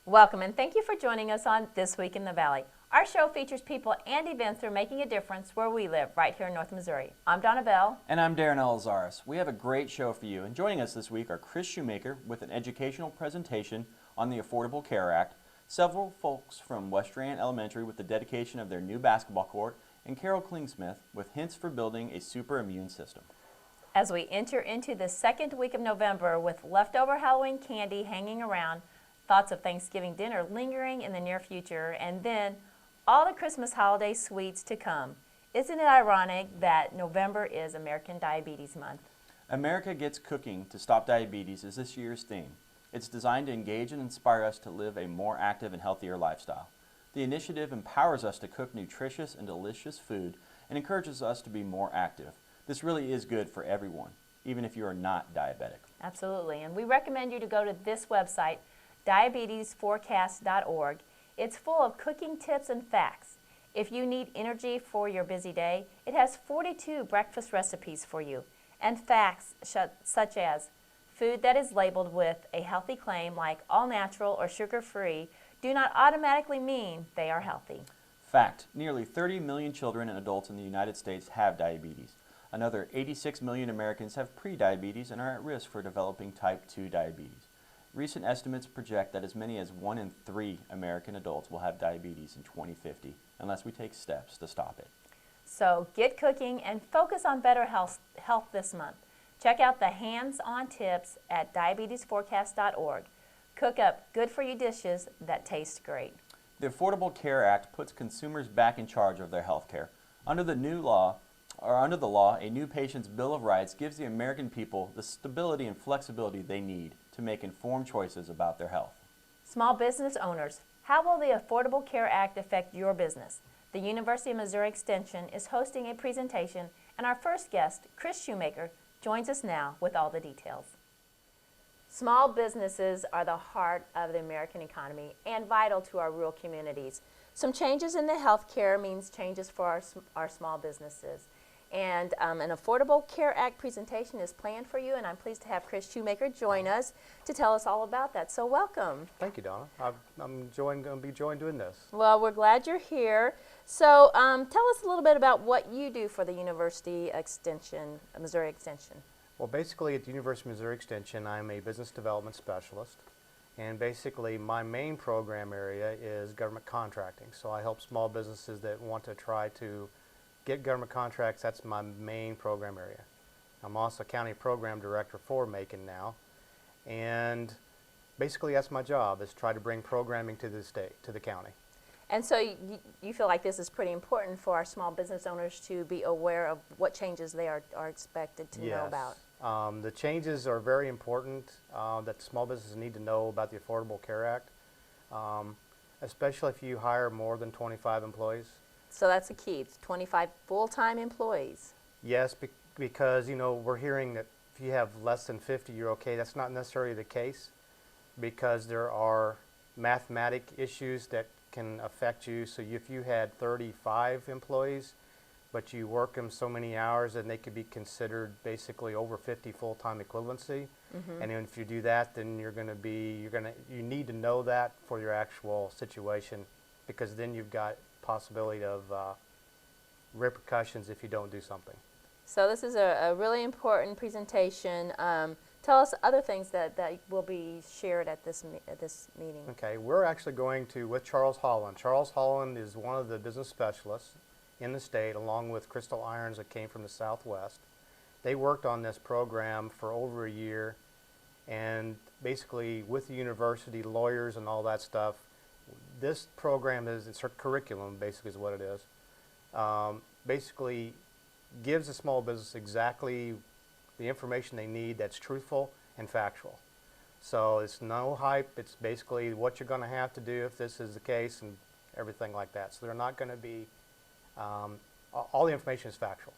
Welcome and thank you for joining us on This Week in the Valley. Our show features people and events that are making a difference where we live, right here in North Missouri. I'm Donna Bell. And I'm Darren Elizaris. We have a great show for you, and joining us this week are Chris Shoemaker with an educational presentation on the Affordable Care Act, several folks from Westran Elementary with the dedication of their new basketball court, and Carol Klingsmith with hints for building a super immune system. As we enter into the second week of November with leftover Halloween candy hanging around, thoughts of Thanksgiving dinner lingering in the near future, and then all the Christmas holiday sweets to come. Isn't it ironic that November is American Diabetes Month? America Gets Cooking to Stop Diabetes is this year's theme. It's designed to engage and inspire us to live a more active and healthier lifestyle. The initiative empowers us to cook nutritious and delicious food and encourages us to be more active. This really is good for everyone, even if you are not diabetic. Absolutely, and we recommend you to go to this website, diabetesforecast.org. It's full of cooking tips and facts. If you need energy for your busy day, it has 42 breakfast recipes for you, and facts such as food that is labeled with a healthy claim like all natural or sugar-free do not automatically mean they are healthy. Fact, nearly 30 million children and adults in the United States have diabetes. Another 86 million Americans have prediabetes and are at risk for developing type 2 diabetes. Recent estimates project that as many as 1 in 3 American adults will have diabetes in 2050 unless we take steps to stop it. So get cooking and focus on better health this month. Check out the hands-on tips at diabetesforecast.org. Cook up good-for-you dishes that taste great. The Affordable Care Act puts consumers back in charge of their health care. Under the law, a new patient's Bill of Rights gives the American people the stability and flexibility they need to make informed choices about their health. Small business owners, how will the Affordable Care Act affect your business? The University of Missouri Extension is hosting a presentation, and our first guest, Chris Shoemaker, joins us now with all the details. Small businesses are the heart of the American economy and vital to our rural communities. Some changes in the health care means changes for our small businesses. And an Affordable Care Act presentation is planned for you, and I'm pleased to have Chris Shoemaker join us to tell us all about that. So welcome. Thank you, Donna. I'm going to be enjoying doing this. Well, we're glad you're here. So tell us a little bit about what you do for the University Extension, Missouri Extension. Well, basically at the University of Missouri Extension, I'm a business development specialist. And basically my main program area is government contracting. So I help small businesses that want to try to get government contracts. That's my main program area. I'm also county program director for Macon now, and basically that's my job, is try to bring programming to the state, to the county. And so you feel like this is pretty important for our small business owners to be aware of what changes they are expected to know about. The changes are very important that small businesses need to know about the Affordable Care Act, especially if you hire more than 25 employees. So that's the key. It's 25 full-time employees. Yes, because we're hearing that if you have less than 50, you're okay. That's not necessarily the case, because there are mathematic issues that can affect you. So if you had 35 employees, but you work them so many hours, then they could be considered basically over 50 full-time equivalency. And if you do that, then you need to know that for your actual situation, because then you've got possibility of repercussions if you don't do something. So this is a really important presentation. Tell us other things that will be shared at this meeting. Okay, we're actually going to with Charles Harlan. Charles Harlan is one of the business specialists in the state, along with Crystal Irons that came from the Southwest. They worked on this program for over a year, and basically with the university, lawyers and all that stuff, this program it's her curriculum, basically is what it is. Basically gives a small business exactly the information they need that's truthful and factual. So it's no hype, it's basically what you're going to have to do if this is the case and everything like that. So they're not going to be, all the information is factual.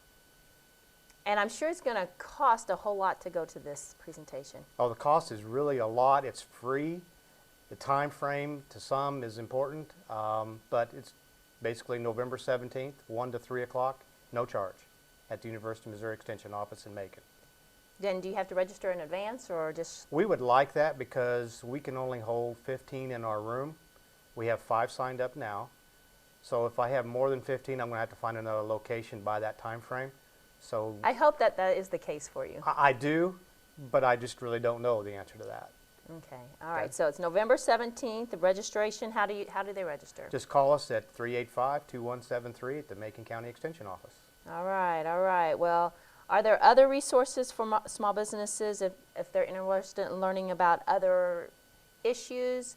And I'm sure it's going to cost a whole lot to go to this presentation. Oh, the cost is really a lot. It's free. The time frame to some is important, but it's basically November 17th, 1 to 3 o'clock, no charge, at the University of Missouri Extension office in Macon. Then do you have to register in advance or just? We would like that because we can only hold 15 in our room. We have 5 signed up now. So if I have more than 15, I'm going to have to find another location by that time frame. So I hope that that is the case for you. I do, but I just really don't know the answer to that. Okay. All right. So it's November 17th. The registration. How do they register? Just call us at 385-2173 at the Macon County Extension Office. All right. All right. Well, are there other resources for small businesses if they're interested in learning about other issues?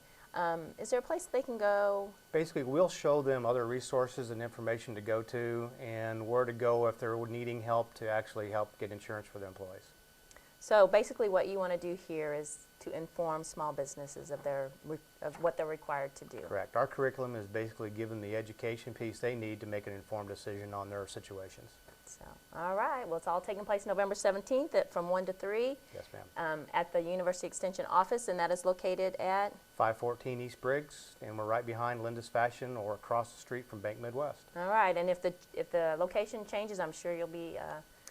Is there a place they can go? Basically, we'll show them other resources and information to go to and where to go if they're needing help to actually help get insurance for their employees. So basically what you want to do here is to inform small businesses of what they're required to do. Correct. Our curriculum is basically giving the education piece they need to make an informed decision on their situations. So, all right. Well, it's all taking place November 17th from 1 to 3. Yes, ma'am. At the University Extension office, and that is located at? 514 East Briggs, and we're right behind Linda's Fashion or across the street from Bank Midwest. All right. And if the location changes, I'm sure you'll be...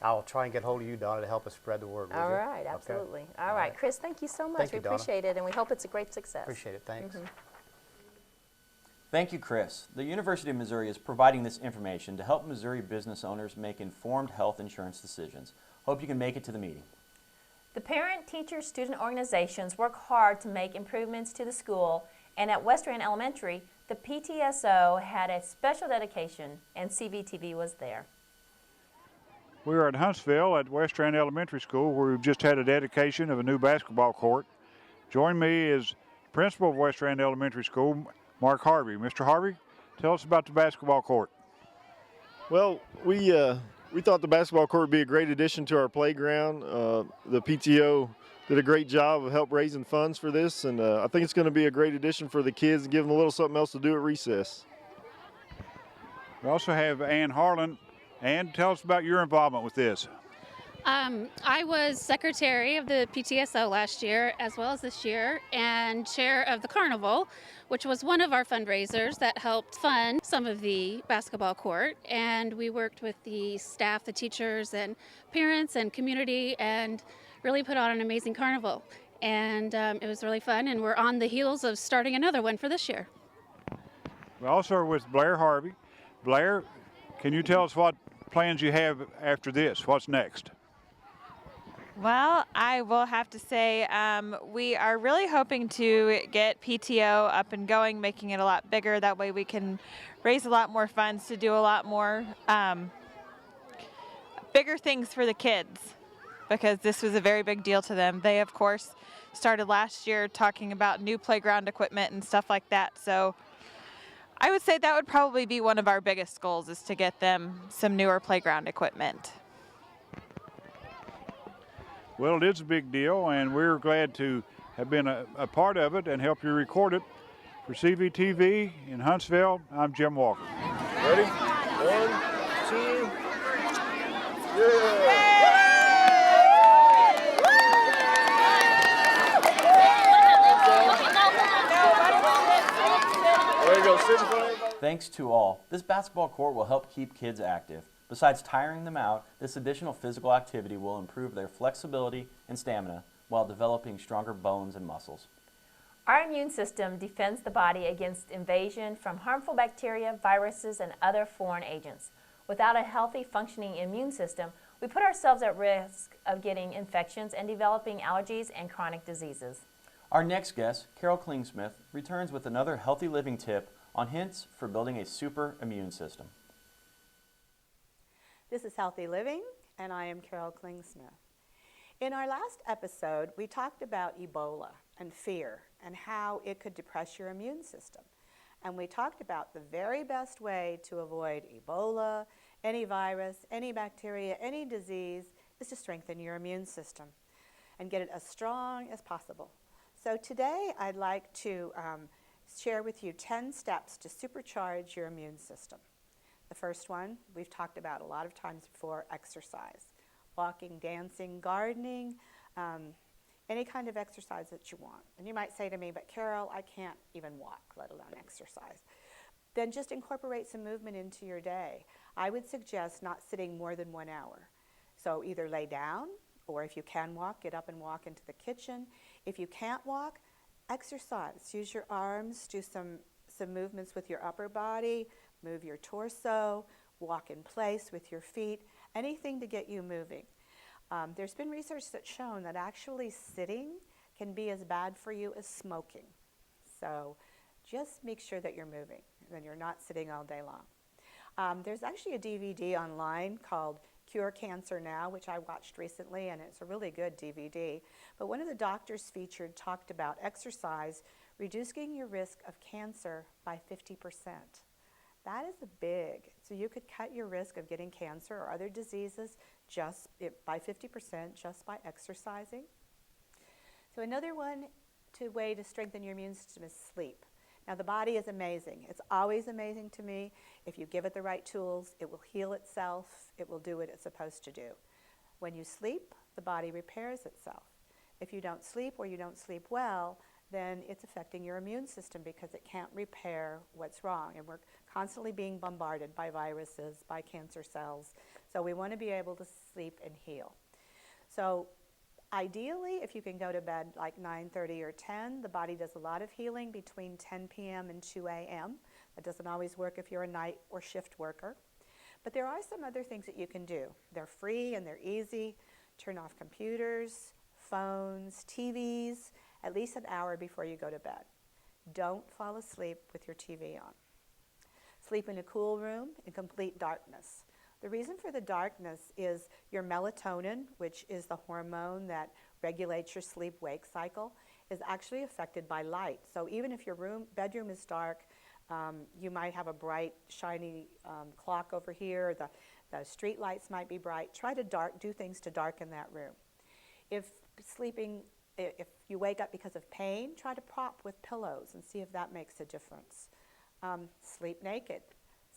I'll try and get hold of you, Donna, to help us spread the word. All right. Absolutely. Okay. All right. Chris, thank you so much. Thank you, we appreciate it, and we hope it's a great success. Appreciate it. Thanks. Thank you, Chris. The University of Missouri is providing this information to help Missouri business owners make informed health insurance decisions. Hope you can make it to the meeting. The parent, teacher, student organizations work hard to make improvements to the school, and at Westran Elementary, the PTSO had a special dedication, and CVTV was there. We are at Huntsville at Westran Elementary School, where we've just had a dedication of a new basketball court. Join me is principal of Westran Elementary School, Mark Harvey. Mr. Harvey, tell us about the basketball court. Well, we thought the basketball court would be a great addition to our playground. The PTO did a great job of help raising funds for this, and I think it's going to be a great addition for the kids and give them a little something else to do at recess. We also have Ann Harlan. Ann, tell us about your involvement with this. I was secretary of the PTSO last year as well as this year, and chair of the carnival, which was one of our fundraisers that helped fund some of the basketball court. And we worked with the staff, the teachers, and parents and community, and really put on an amazing carnival. And it was really fun, and we're on the heels of starting another one for this year. We also are with Blaire Harvey. Blaire, can you tell us what plans you have after this? What's next? Well, I will have to say we are really hoping to get PTO up and going, making it a lot bigger. That way we can raise a lot more funds to do a lot more bigger things for the kids, because this was a very big deal to them. They, of course, started last year talking about new playground equipment and stuff like that. So I would say that would probably be one of our biggest goals, is to get them some newer playground equipment. Well, it is a big deal, and we're glad to have been a part of it and help you record it. For CVTV in Huntsville, I'm Jim Walker. Ready? 1, 2, yeah! There you go. Sit in front of everybody. Thanks to all, this basketball court will help keep kids active. Besides tiring them out, this additional physical activity will improve their flexibility and stamina while developing stronger bones and muscles. Our immune system defends the body against invasion from harmful bacteria, viruses, and other foreign agents. Without a healthy, functioning immune system, we put ourselves at risk of getting infections and developing allergies and chronic diseases. Our next guest, Carol Klingsmith, returns with another healthy living tip on hints for building a super immune system. This is Healthy Living, and I am Carol Klingsmith. In our last episode, we talked about Ebola and fear and how it could depress your immune system. And we talked about the very best way to avoid Ebola, any virus, any bacteria, any disease, is to strengthen your immune system and get it as strong as possible. So today I'd like to share with you 10 steps to supercharge your immune system. The first one we've talked about a lot of times before: exercise. Walking, dancing, gardening, any kind of exercise that you want. And you might say to me, but Carol, I can't even walk, let alone exercise. Then just incorporate some movement into your day. I would suggest not sitting more than 1 hour. So either lay down Or if you can walk, get up and walk into the kitchen. If you can't walk, exercise. Use your arms, do some movements with your upper body, move your torso, walk in place with your feet, anything to get you moving. There's been research that's shown that actually sitting can be as bad for you as smoking. So just make sure that you're moving and you're not sitting all day long. There's actually a DVD online called Cure Cancer Now, which I watched recently, and it's a really good DVD. But one of the doctors featured talked about exercise reducing your risk of cancer by 50%. That is big. So you could cut your risk of getting cancer or other diseases by 50% just by exercising. So another way to strengthen your immune system is sleep. Now the body is amazing. It's always amazing to me. If you give it the right tools, it will heal itself. It will do what it's supposed to do. When you sleep, the body repairs itself. If you don't sleep or you don't sleep well, then it's affecting your immune system because it can't repair what's wrong. And we're constantly being bombarded by viruses, by cancer cells. So we want to be able to sleep and heal. So ideally, if you can go to bed like 9:30 or 10, the body does a lot of healing between 10 p.m. and 2 a.m. That doesn't always work if you're a night or shift worker. But there are some other things that you can do. They're free and they're easy. Turn off computers, phones, TVs, at least an hour before you go to bed. Don't fall asleep with your TV on. Sleep in a cool room in complete darkness. The reason for the darkness is your melatonin, which is the hormone that regulates your sleep-wake cycle, is actually affected by light. So even if your bedroom is dark, you might have a bright, shiny clock over here. The street lights might be bright. Try to do things to darken that room. If you wake up because of pain, try to prop with pillows and see if that makes a difference. Sleep naked.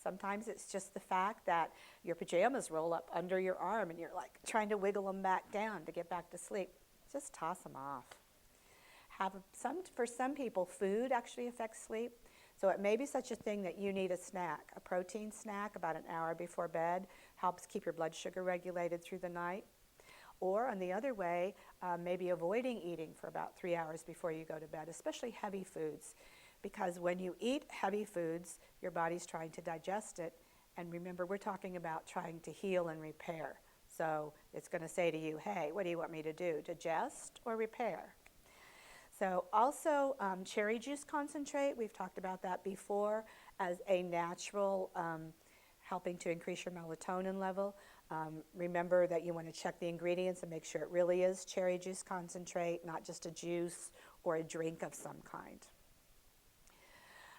Sometimes it's just the fact that your pajamas roll up under your arm and you're like trying to wiggle them back down to get back to sleep. Just toss them off. For some people, food actually affects sleep. So it may be such a thing that you need a snack. A protein snack about an hour before bed helps keep your blood sugar regulated through the night. Or on the other way, maybe avoiding eating for about 3 hours before you go to bed, especially heavy foods. Because when you eat heavy foods, your body's trying to digest it. And remember, we're talking about trying to heal and repair. So it's going to say to you, hey, what do you want me to do? Digest or repair? So also cherry juice concentrate, we've talked about that before as a natural helping to increase your melatonin level. Remember that you want to check the ingredients and make sure it really is cherry juice concentrate, not just a juice or a drink of some kind.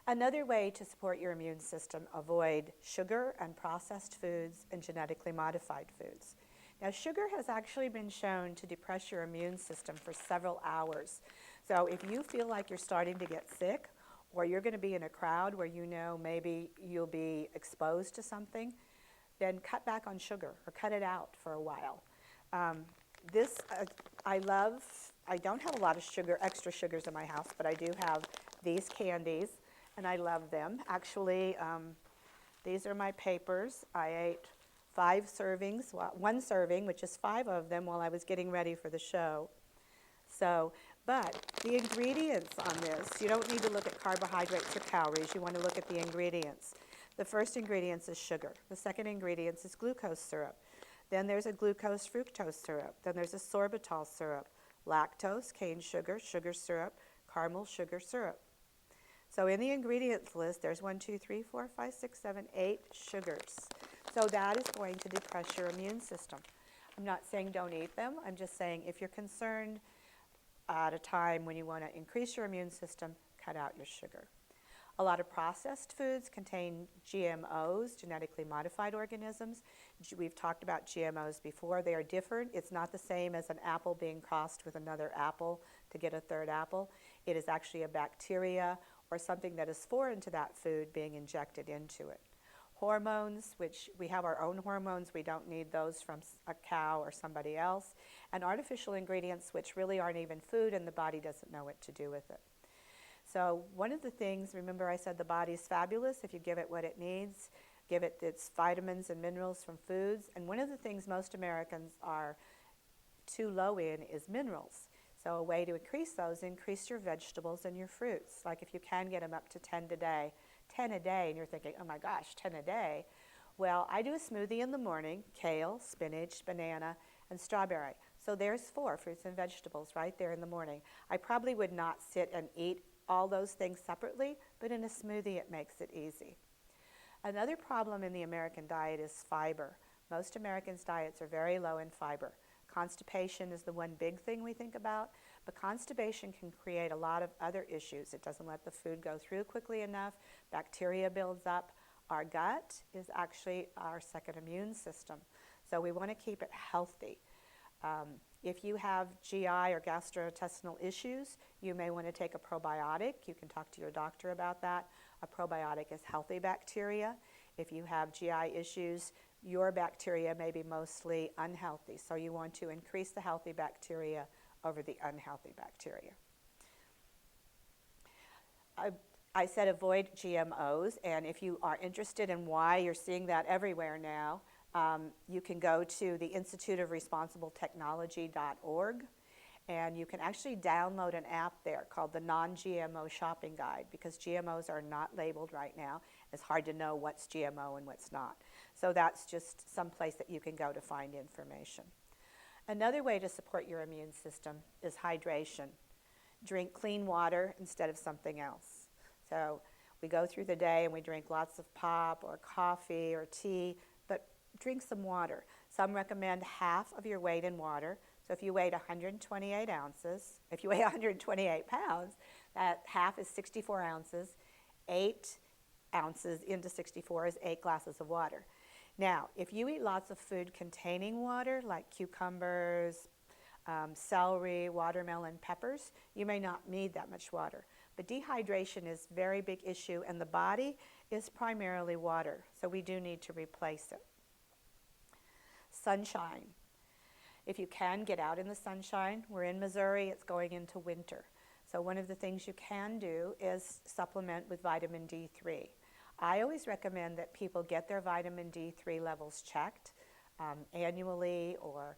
Another way to support your immune system, avoid sugar and processed foods and genetically modified foods. Now, sugar has actually been shown to depress your immune system for several hours. So if you feel like you're starting to get sick, or you're going to be in a crowd where you know maybe you'll be exposed to something, then cut back on sugar or cut it out for a while. I don't have a lot of extra sugars in my house, but I do have these candies, and I love them. Actually, these are my papers. I ate 5 servings, one serving, which is 5 of them while I was getting ready for the show. But the ingredients on this, you don't need to look at carbohydrates or calories. You want to look at the ingredients. The first ingredient is sugar. The second ingredient is glucose syrup. Then there's a glucose fructose syrup. Then there's a sorbitol syrup, lactose, cane sugar, sugar syrup, caramel sugar syrup. So in the ingredients list, there's 1, 2, 3, 4, 5, 6, 7, 8 sugars. So that is going to depress your immune system. I'm not saying don't eat them. I'm just saying if you're concerned at a time when you want to increase your immune system, cut out your sugar. A lot of processed foods contain GMOs, genetically modified organisms. We've talked about GMOs before. They are different. It's not the same as an apple being crossed with another apple to get a third apple. It is actually a bacteria or something that is foreign to that food being injected into it. Hormones, which we have our own hormones, we don't need those from a cow or somebody else. And artificial ingredients, which really aren't even food and the body doesn't know what to do with it. So one of the things, remember I said the body's fabulous if you give it what it needs, give it its vitamins and minerals from foods. And one of the things most Americans are too low in is minerals. So a way to increase those, increase your vegetables and your fruits. Like if you can get them up to 10 a day, and you're thinking, oh my gosh, 10 a day. Well, I do a smoothie in the morning, kale, spinach, banana, and strawberry. So there's 4 fruits and vegetables right there in the morning. I probably would not sit and eat all those things separately, but in a smoothie it makes it easy. Another problem in the American diet is fiber. Most Americans' diets are very low in fiber. Constipation is the one big thing we think about, but constipation can create a lot of other issues. It doesn't let the food go through quickly enough, bacteria builds up. Our gut is actually our second immune system, so we want to keep it healthy. If you have GI or gastrointestinal issues, you may want to take a probiotic. You can talk to your doctor about that. A probiotic is healthy bacteria. If you have GI issues, your bacteria may be mostly unhealthy, so you want to increase the healthy bacteria over the unhealthy bacteria. I said avoid GMOs, and if you are interested in why you're seeing that everywhere now, you can go to the Institute of Responsible Technology.org, and you can actually download an app there called the Non-GMO Shopping Guide, because GMOs are not labeled right now. It's hard to know what's GMO and what's not. So that's just some place that you can go to find information. Another way to support your immune system is hydration. Drink clean water instead of something else. So we go through the day and we drink lots of pop or coffee or tea, but drink some water. Some recommend half of your weight in water. So if you weighed 128 ounces, if you weigh 128 pounds, that half is 64 ounces. 8 ounces into 64 is 8 glasses of water. Now, if you eat lots of food containing water, like cucumbers, celery, watermelon, peppers, you may not need that much water. But dehydration is a very big issue, and the body is primarily water, so we do need to replace it. Sunshine. If you can get out in the sunshine, we're in Missouri, it's going into winter. So one of the things you can do is supplement with vitamin D3. I always recommend that people get their vitamin D3 levels checked annually, or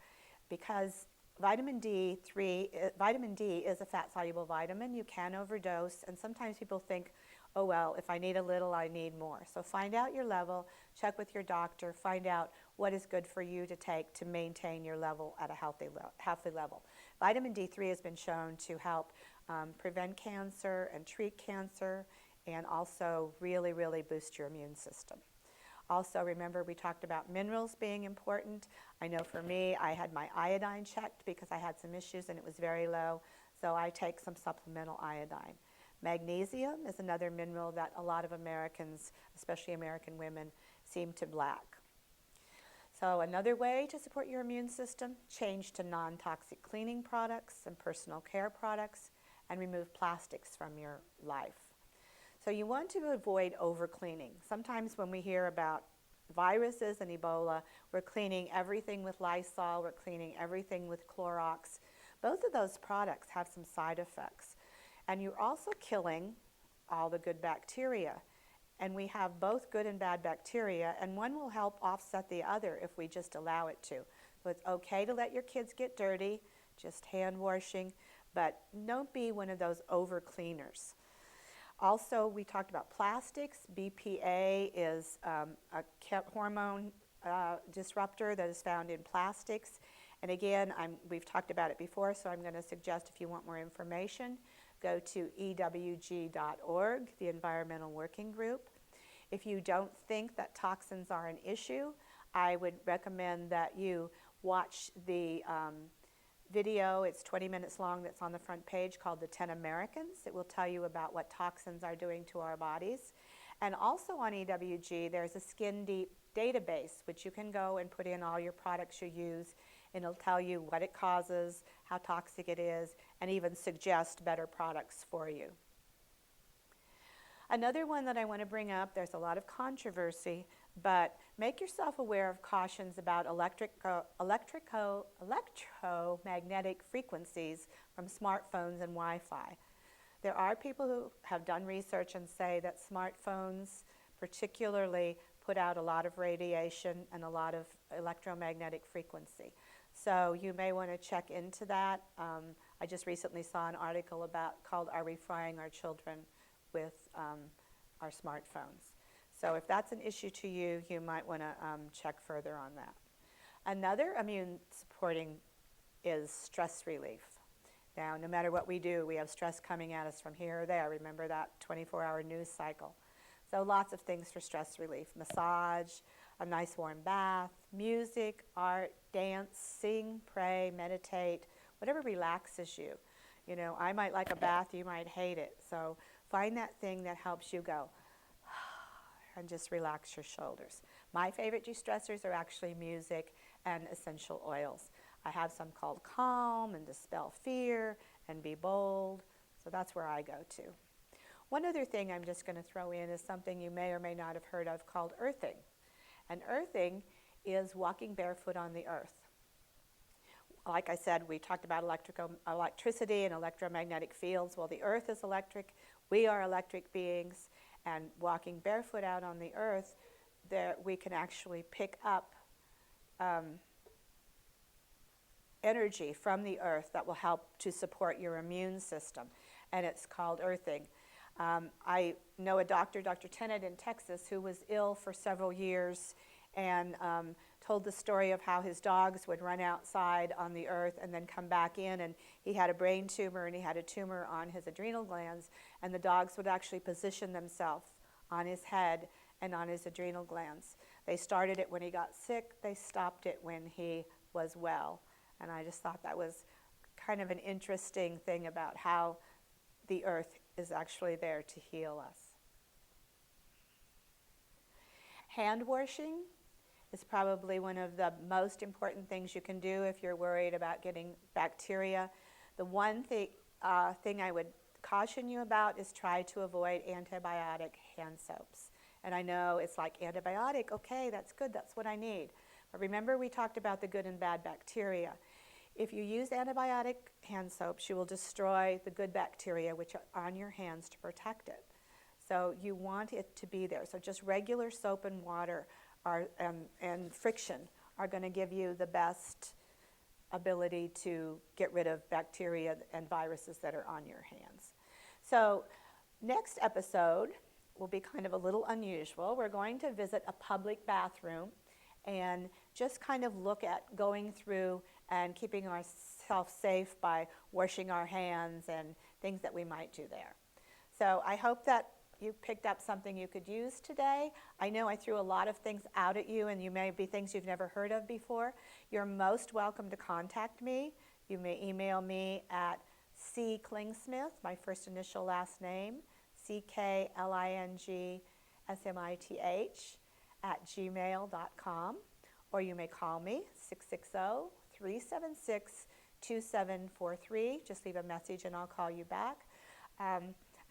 because vitamin D is a fat-soluble vitamin. You can overdose, and sometimes people think, oh well, if I need a little, I need more. So find out your level, check with your doctor, find out what is good for you to take to maintain your level at a healthy level. Vitamin D3 has been shown to help prevent cancer and treat cancer, and also really, really boost your immune system. Also, remember we talked about minerals being important. I know for me, I had my iodine checked because I had some issues and it was very low, so I take some supplemental iodine. Magnesium is another mineral that a lot of Americans, especially American women, seem to lack. So another way to support your immune system, change to non-toxic cleaning products and personal care products, and remove plastics from your life. So you want to avoid over-cleaning. Sometimes when we hear about viruses and Ebola, we're cleaning everything with Lysol, we're cleaning everything with Clorox. Both of those products have some side effects. And you're also killing all the good bacteria. And we have both good and bad bacteria, and one will help offset the other if we just allow it to. So it's okay to let your kids get dirty, just hand washing, but don't be one of those over-cleaners. Also, we talked about plastics. BPA is a hormone disruptor that is found in plastics. And again, we've talked about it before, so I'm going to suggest if you want more information, go to ewg.org, the Environmental Working Group. If you don't think that toxins are an issue, I would recommend that you watch the video. It's 20 minutes long that's on the front page called The 10 Americans. It will tell you about what toxins are doing to our bodies. And also on EWG, there's a Skin Deep database, which you can go and put in all your products you use, and it'll tell you what it causes, how toxic it is, and even suggest better products for you. Another one that I want to bring up, there's a lot of controversy, but make yourself aware of cautions about electromagnetic frequencies from smartphones and Wi-Fi. There are people who have done research and say that smartphones particularly put out a lot of radiation and a lot of electromagnetic frequency. So you may want to check into that. I just recently saw an article called "Are We Frying Our Children with Our Smartphones?" So if that's an issue to you, you might want to check further on that. Another immune supporting is stress relief. Now, no matter what we do, we have stress coming at us from here or there. Remember that 24-hour news cycle. So lots of things for stress relief. Massage, a nice warm bath, music, art, dance, sing, pray, meditate, whatever relaxes you. You know, I might like a bath, you might hate it. So find that thing that helps you go and just relax your shoulders. My favorite de-stressors are actually music and essential oils. I have some called Calm and Dispel Fear and Be Bold. So that's where I go to. One other thing I'm just going to throw in is something you may or may not have heard of called earthing. And earthing is walking barefoot on the earth. Like I said, we talked about electricity and electromagnetic fields. Well, the earth is electric. We are electric beings. And walking barefoot out on the earth, there we can actually pick up energy from the earth that will help to support your immune system. And it's called earthing. I know a doctor, Dr. Tennant in Texas, who was ill for several years and told the story of how his dogs would run outside on the earth and then come back in, and he had a brain tumor and he had a tumor on his adrenal glands, and the dogs would actually position themselves on his head and on his adrenal glands. They started it when he got sick, they stopped it when he was well. And I just thought that was kind of an interesting thing about how the earth is actually there to heal us. Hand washing is probably one of the most important things you can do if you're worried about getting bacteria. The one thing I would caution you about is try to avoid antibiotic hand soaps. And I know it's like antibiotic, okay, that's good, that's what I need. But remember we talked about the good and bad bacteria. If you use antibiotic hand soaps, you will destroy the good bacteria which are on your hands to protect it. So you want it to be there. So just regular soap and water and friction are going to give you the best ability to get rid of bacteria and viruses that are on your hands. So next episode will be kind of a little unusual. We're going to visit a public bathroom and just kind of look at going through and keeping ourselves safe by washing our hands and things that we might do there. So I hope that you picked up something you could use today. I know I threw a lot of things out at you, and you may be things you've never heard of before. You're most welcome to contact me. You may email me at Klingsmith, my first initial last name, CKLINGSMITH @gmail.com, or you may call me 660-376-2743. Just leave a message and I'll call you back.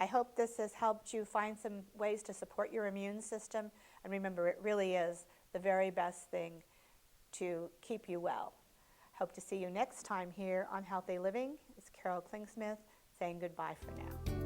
I hope this has helped you find some ways to support your immune system. And remember, it really is the very best thing to keep you well. Hope to see you next time here on Healthy Living. It's Carol Klingsmith saying goodbye for now.